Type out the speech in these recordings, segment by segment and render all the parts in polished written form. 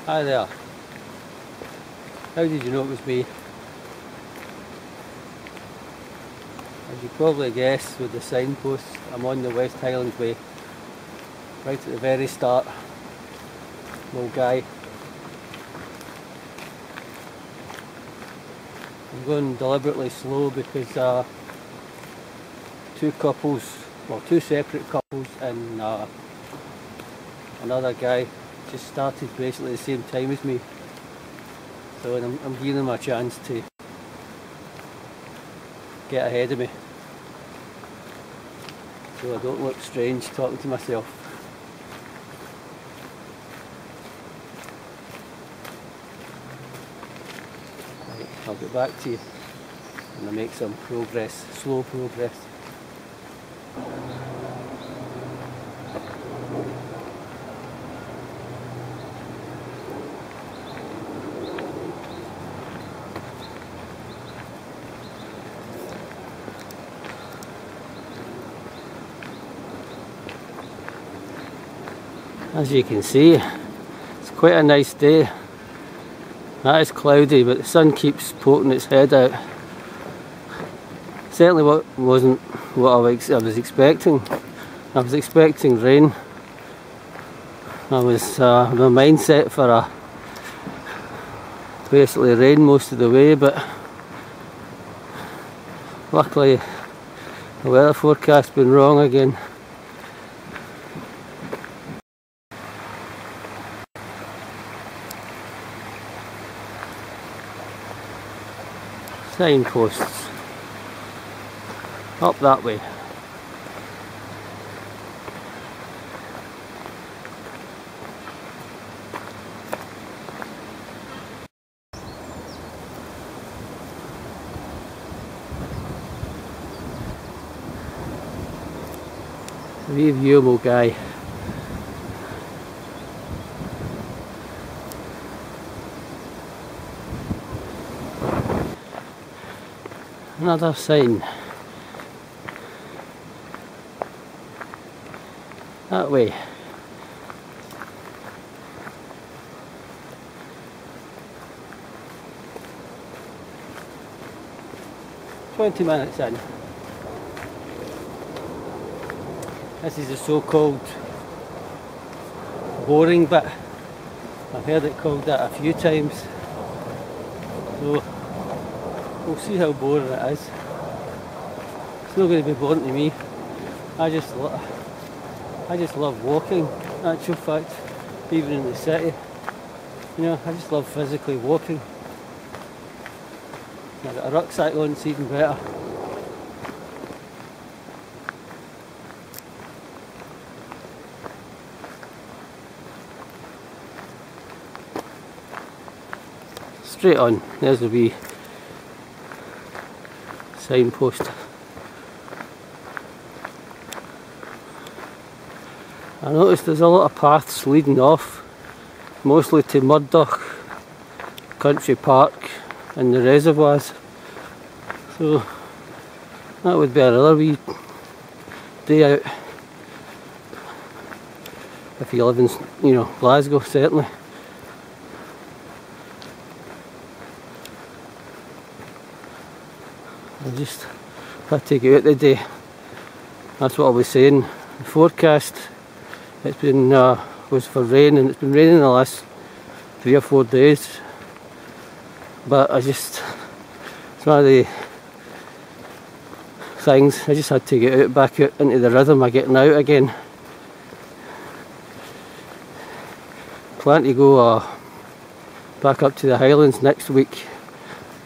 Hi there. How did you know it was me? As you probably guessed with the signpost, I'm on the West Highland Way, right at the very start. Milngavie. I'm going deliberately slow because two separate couples and another guy just started basically the same time as me, so I'm giving them a chance to get ahead of me so I don't look strange talking to myself. Right, I'll get back to you when I make some progress, slow progress. As you can see, it's quite a nice day. That is cloudy, but the sun keeps poking its head out. Certainly wasn't what I was expecting. I was expecting rain. I was my mindset for basically rain most of the way, but luckily the weather forecast's been wrong again. Signposts up that way. way-Milngavie. Another sign. That way. "20 minutes in." This is the so-called boring bit. I've heard it called that a few times. So we'll see how boring it is. It's not going to be boring to me. I just love walking, in actual fact, even in the city. You know, I just love physically walking. I've got a rucksack on, it's even better. Straight on, there's the wee signpost. I noticed there's a lot of paths leading off, mostly to Murdoch Country Park and the reservoirs. So that would be another wee day out if you live in, you know, Glasgow, certainly. I just had to get out today. That's what I was saying. The forecast, it's been was for rain, and it's been raining the last 3 or 4 days. But it's one of the things. I just had to get out, back out into the rhythm of getting out again. Plan to go back up to the Highlands next week,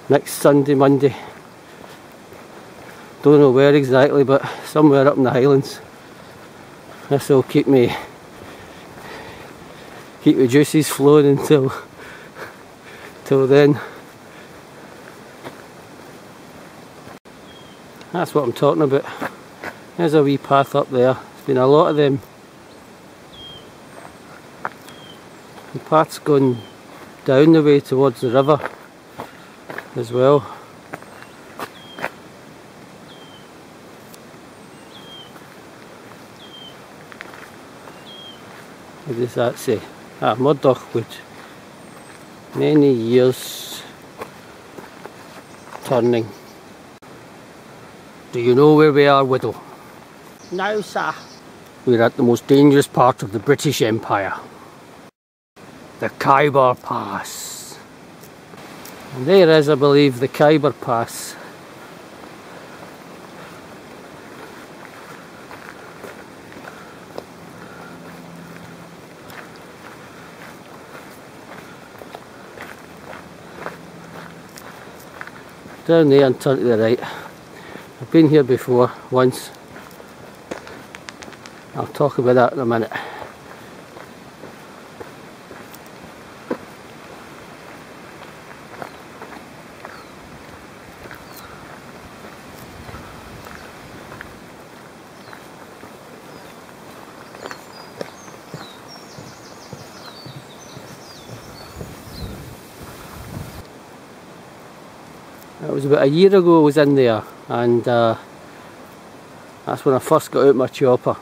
next Sunday, Monday. Don't know where exactly, but somewhere up in the Highlands. This will keep my juices flowing until then. That's what I'm talking about. There's a wee path up there. There's been a lot of them. The path's gone down the way towards the river as well. What does that say? Murdoch Wood. Many years turning. Do you know where we are, widow? No, sir. We're at the most dangerous part of the British Empire. The Khyber Pass. And there is, I believe, the Khyber Pass. Down there and turn to the right. I've been here before, once. I'll talk about that in a minute. It was about a year ago I was in there, and that's when I first got out my chopper.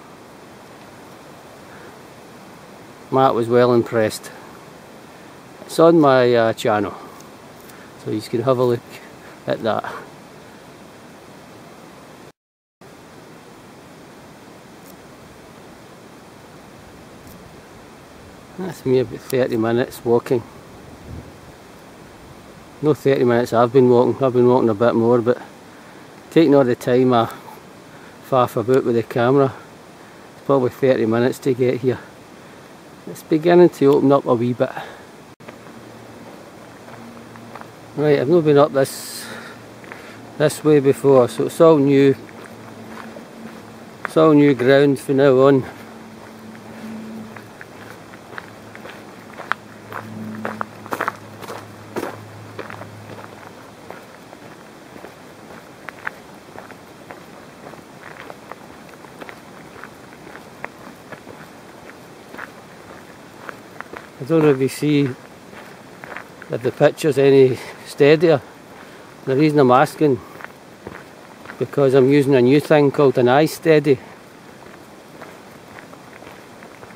Matt was well impressed. It's on my channel, so you can have a look at that. That's me about 30 minutes walking. No 30 minutes I've been walking a bit more, but taking all the time I faff about with the camera, it's probably 30 minutes to get here. It's beginning to open up a wee bit. Right, I've not been up this way before, so it's all new. It's all new ground from now on. I don't know if you see if the picture's any steadier. The reason I'm asking, because I'm using a new thing called an iSteady.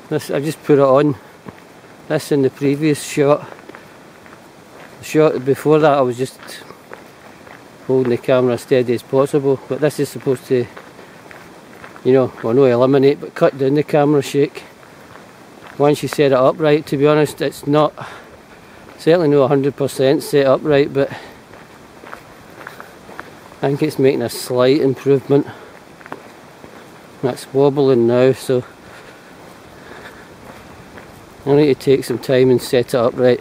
This, I just put it on. This in the previous shot. The shot before that I was just holding the camera as steady as possible, but this is supposed to, you know, well, not eliminate, but cut down the camera shake. Once you set it up right, to be honest, it's not, certainly not 100% set up right, but I think it's making a slight improvement. That's wobbling now, so I need to take some time and set it up right.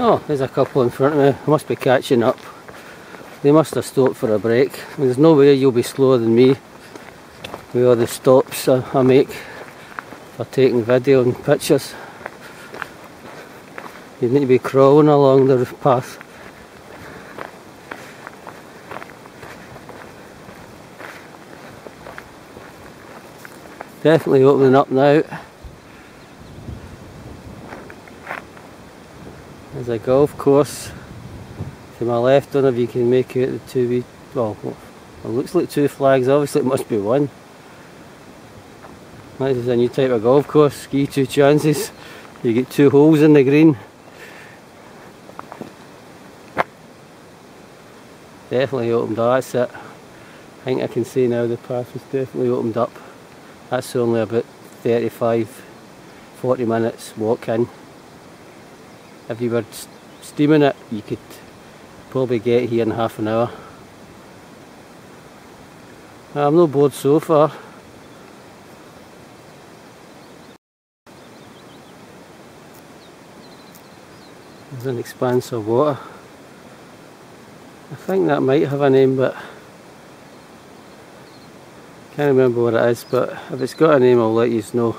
Oh, there's a couple in front of me. I must be catching up. They must have stopped for a break. There's no way you'll be slower than me with all the stops I make for taking video and pictures. You need to be crawling along the path. Definitely opening up now. There's a golf course to my left. I don't know if you can make out the two, well, it looks like two flags, obviously it must be one. This is a new type of golf course, ski two chances. You get two holes in the green. Definitely opened up, that's it. I think I can see now the path is definitely opened up. That's only about 35-40 minutes walk in. If you were steaming it, you could probably get here in half an hour. I'm not bored so far. There's an expanse of water. I think that might have a name, but can't remember what it is, but if it's got a name I'll let you know.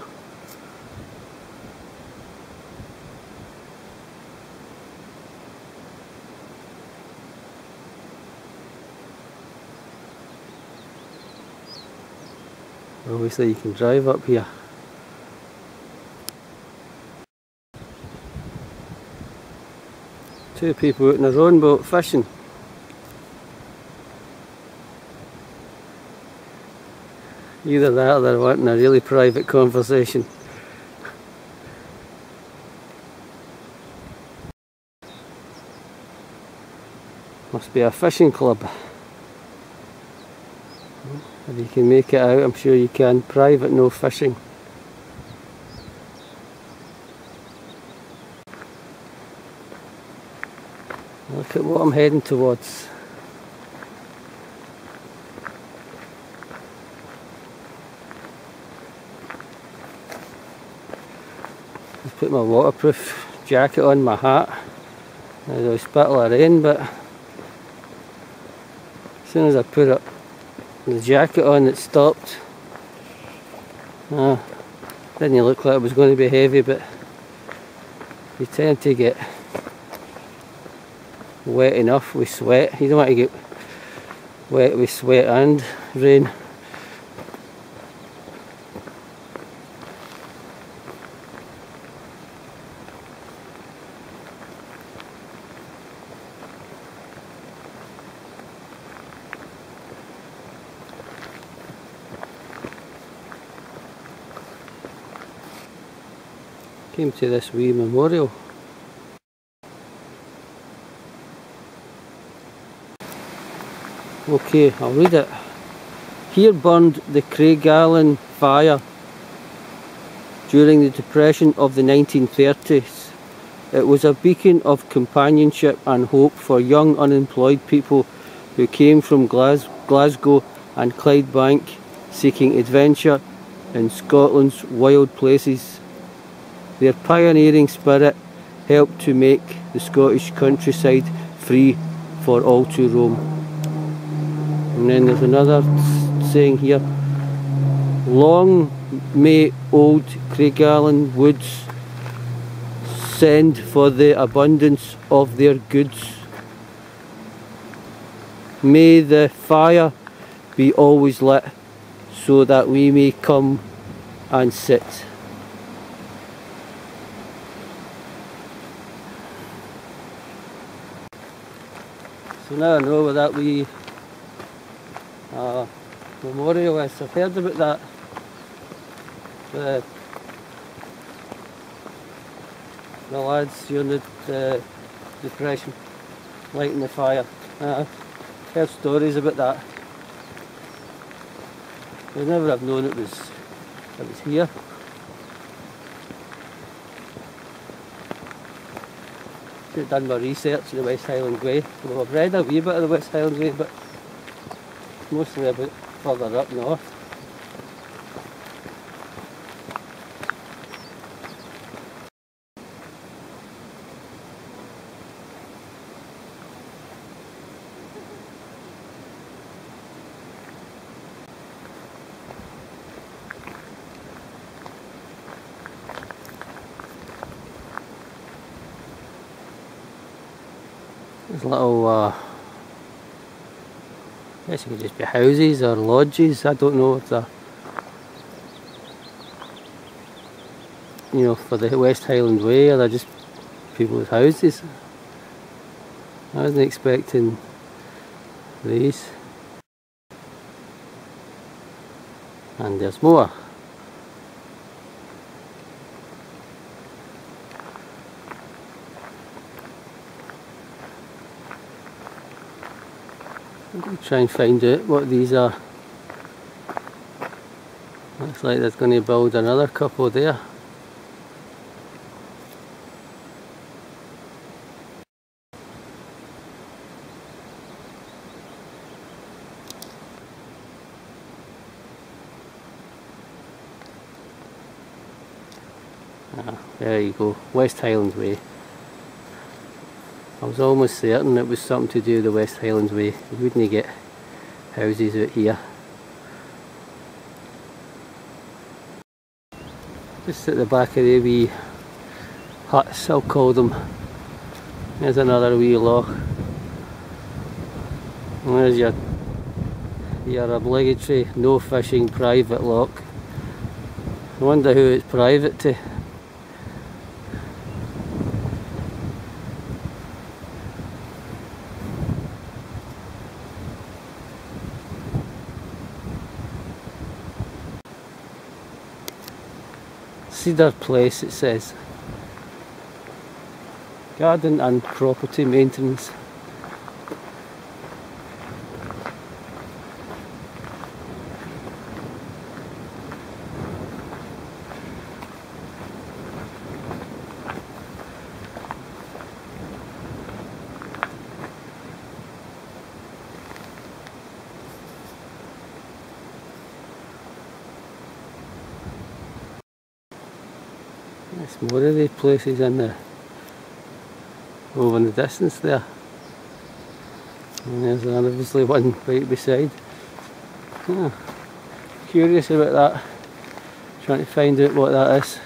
Obviously you can drive up here. Two people out in their own boat fishing. Either that or they're wanting a really private conversation. Must be a fishing club. If you can make it out, I'm sure you can. Private, no fishing. Look at what I'm heading towards. Just put my waterproof jacket on, my hat. There's a spittle of rain, but as soon as I put the jacket on, it stopped. Didn't look like it was going to be heavy, but you tend to get wet enough with sweat. You don't want to get wet with sweat and rain. Came to this wee memorial. Okay, I'll read it. Here burned the Craigallon fire during the Depression of the 1930s. It was a beacon of companionship and hope for young unemployed people who came from Glasgow and Clydebank seeking adventure in Scotland's wild places. Their pioneering spirit helped to make the Scottish countryside free for all to roam. And then there's another saying here: long may old Craigallon woods send for the abundance of their goods. May the fire be always lit so that we may come and sit. So now I know where that wee memorial is. I've heard about that. The lads during the Depression lighting the fire. I've heard stories about that. I'd never have known it was here. Should have done my research in the West Highland Way. Well, I've read a wee bit of the West Highland Way, but mostly about further up north. There's little, I guess it could just be houses or lodges, I don't know if they're, you know, for the West Highland Way, or they're just people's houses. I wasn't expecting these. And there's more. I'm going to try and find out what these are. Looks like they're going to build another couple there. There you go, West Highland Way. I was almost certain it was something to do with the West Highland Way. You wouldn't get houses out here. Just at the back of the wee huts, I'll call them. There's another wee loch. And there's your obligatory no fishing private loch. I wonder who it's private to. Cedar Place, it says. Garden and property maintenance. There's more of these places in there, over in the distance there. And there's obviously one right beside. Curious about that, trying to find out what that is.